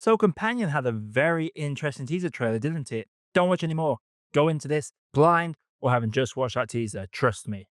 So Companion had a very interesting teaser trailer, didn't it? Don't watch anymore. Go into this blind or having just watched that teaser. Trust me.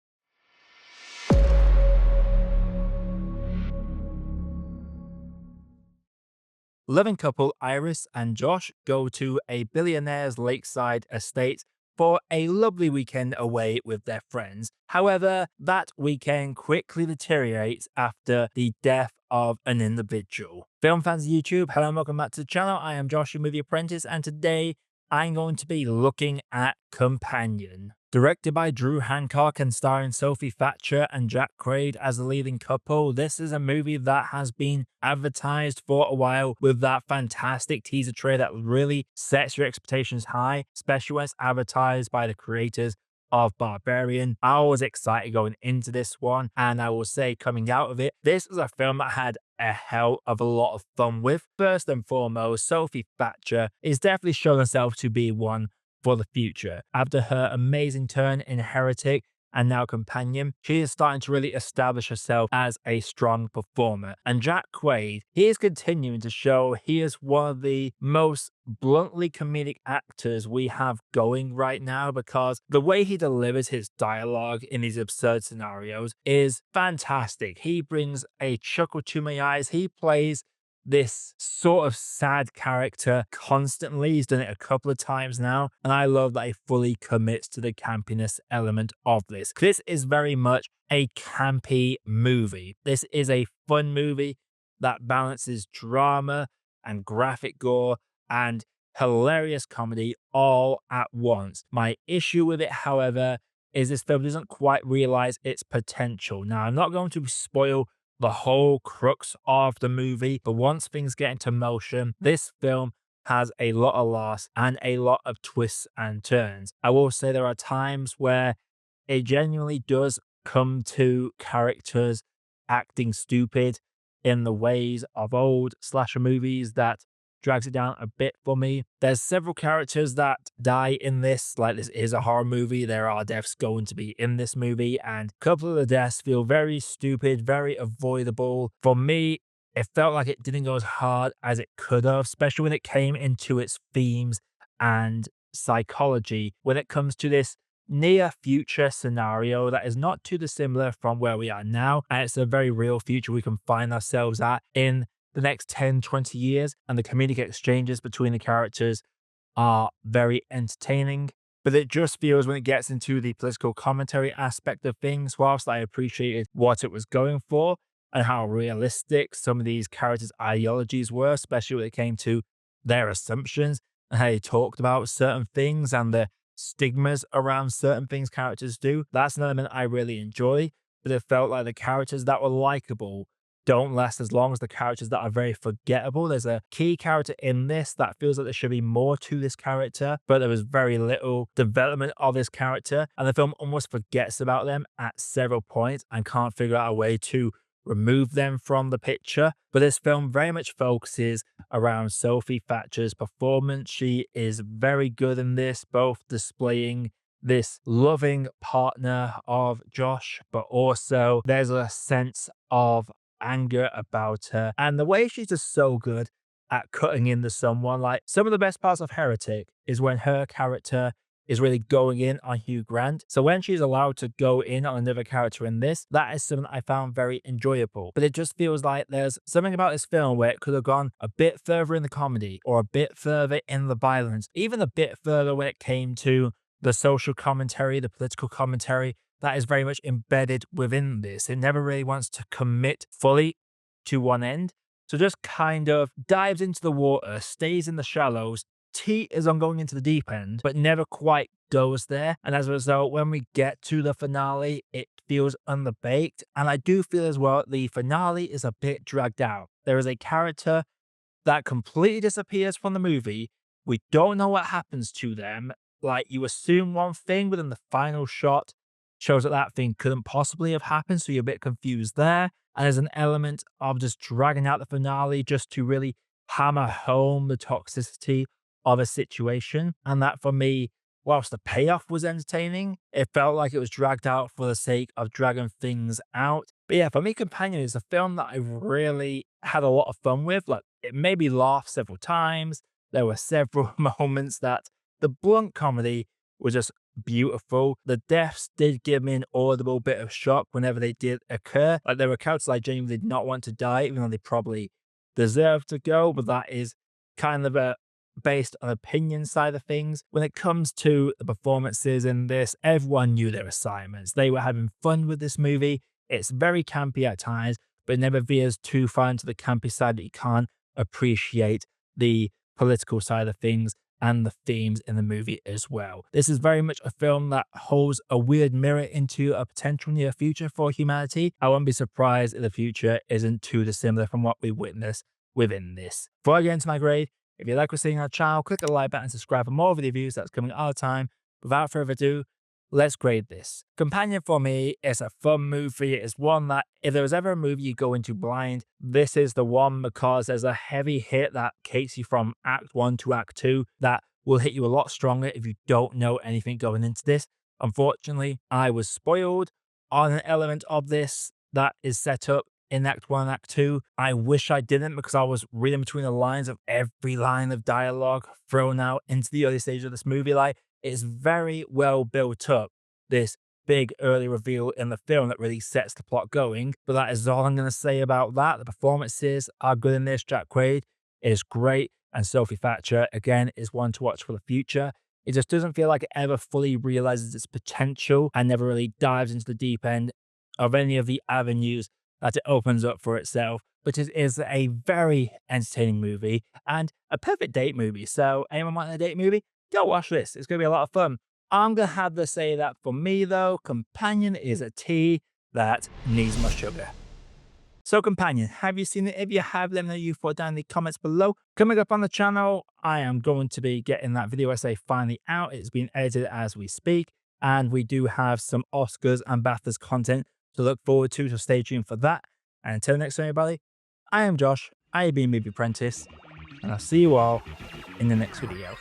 Loving couple Iris and Josh go to a billionaire's lakeside estate for a lovely weekend away with their friends. However, that weekend quickly deteriorates after the death of an individual. Film fans of YouTube, hello and welcome back to the channel. I am Josh, your Movie Apprentice, and today I'm going to be looking at Companion. Directed by Drew Hancock and starring Sophie Thatcher and Jack Quaid as the leading couple, this is a movie that has been advertised for a while with that fantastic teaser trailer that really sets your expectations high, especially when it's advertised by the creators of Barbarian. I was excited going into this one, and I will say coming out of it, this is a film that I had a hell of a lot of fun with. First and foremost, Sophie Thatcher is definitely shown herself to be one for the future. After her amazing turn in Heretic and now Companion, she is starting to really establish herself as a strong performer. And Jack Quaid, he is continuing to show he is one of the most bluntly comedic actors we have going right now, because the way he delivers his dialogue in these absurd scenarios is fantastic. He brings a chuckle to my eyes. He plays this sort of sad character constantly. He's done it a couple of times now, and I love that he fully commits to the campiness element of this. This is very much a campy movie. This is a fun movie that balances drama and graphic gore and hilarious comedy all at once. My issue with it, however, is this film doesn't quite realize its potential. Now, I'm not going to spoil the whole crux of the movie, but once things get into motion, this film has a lot of laughs and a lot of twists and turns. I will say there are times where it genuinely does come to characters acting stupid in the ways of old slasher movies that drags it down a bit for me. There's several characters that die in this, like this is a horror movie. There are deaths going to be in this movie, and a couple of the deaths feel very stupid, very avoidable. For me, it felt like it didn't go as hard as it could have, especially when it came into its themes and psychology. When it comes to this near future scenario that is not too dissimilar from where we are now, and it's a very real future we can find ourselves at in the next 10-20 years, and the comedic exchanges between the characters are very entertaining. But it just feels when it gets into the political commentary aspect of things, whilst I appreciated what it was going for and how realistic some of these characters' ideologies were, especially when it came to their assumptions and how they talked about certain things and the stigmas around certain things characters do, that's an element I really enjoy. But it felt like the characters that were likable don't last as long as the characters that are very forgettable. There's a key character in this that feels like there should be more to this character, but there was very little development of this character, and the film almost forgets about them at several points and can't figure out a way to remove them from the picture. But this film very much focuses around Sophie Thatcher's performance. She is very good in this, both displaying this loving partner of Josh, but also there's a sense of anger about her, and the way she's just so good at cutting into someone. Like, some of the best parts of Heretic is when her character is really going in on Hugh Grant. So when she's allowed to go in on another character in this, that is something I found very enjoyable. But it just feels like there's something about this film where it could have gone a bit further in the comedy or a bit further in the violence, even a bit further when it came to the social commentary, the political commentary that is very much embedded within this. It never really wants to commit fully to one end. So just kind of dives into the water, stays in the shallows, teeters on going into the deep end, but never quite goes there. And as a result, when we get to the finale, it feels underbaked. And I do feel as well the finale is a bit dragged out. There is a character that completely disappears from the movie. We don't know what happens to them. Like, you assume one thing, but then the final shot shows that that thing couldn't possibly have happened, so you're a bit confused there. And there's an element of just dragging out the finale just to really hammer home the toxicity of a situation. And that, for me, whilst the payoff was entertaining, it felt like it was dragged out for the sake of dragging things out. But yeah, for me, Companion is a film that I really had a lot of fun with. Like, It made me laugh several times. There were several moments that the blunt comedy was just beautiful. The deaths did give me an audible bit of shock whenever they did occur. Like, there were characters I genuinely did not want to die, even though they probably deserve to go, but that is kind of a based on opinion side of things. When it comes to the performances in this, everyone knew their assignments. They were having fun with this movie. It's very campy at times, but it never veers too far into the campy side that you can't appreciate the political side of things and the themes in the movie as well. This is very much a film that holds a weird mirror into a potential near future for humanity. I won't be surprised if the future isn't too dissimilar from what we witness within this. Before I get into my grade, if you like what you're seeing on our channel, click the like button and subscribe for more video reviews that's coming all the time. Without further ado, let's grade this. Companion for me is a fun movie. It's one that if there was ever a movie you go into blind, this is the one, because there's a heavy hit that takes you from Act 1 to Act 2 that will hit you a lot stronger if you don't know anything going into this. Unfortunately, I was spoiled on an element of this that is set up in Act 1 and Act 2. I wish I didn't, because I was reading between the lines of every line of dialogue thrown out into the early stage of this movie. Like, it's very well built up, this big early reveal in the film that really sets the plot going. But that is all I'm going to say about that. The performances are good in this. Jack Quaid is great, and Sophie Thatcher, again, is one to watch for the future. It just doesn't feel like it ever fully realizes its potential and never really dives into the deep end of any of the avenues that it opens up for itself. But it is a very entertaining movie and a perfect date movie. So anyone wanting a date movie, go watch this. It's going to be a lot of fun. I'm going to have to say that for me, though, Companion is a tea that needs more sugar. So Companion, have you seen it? If you have, let me know your thoughts down in the comments below. Coming up on the channel, I am going to be getting that video essay finally out. It's been edited as we speak, and we do have some Oscars and BAFTAs content to look forward to, so stay tuned for that. And until next time, everybody, I am Josh, I have been Movie Apprentice, and I'll see you all in the next video.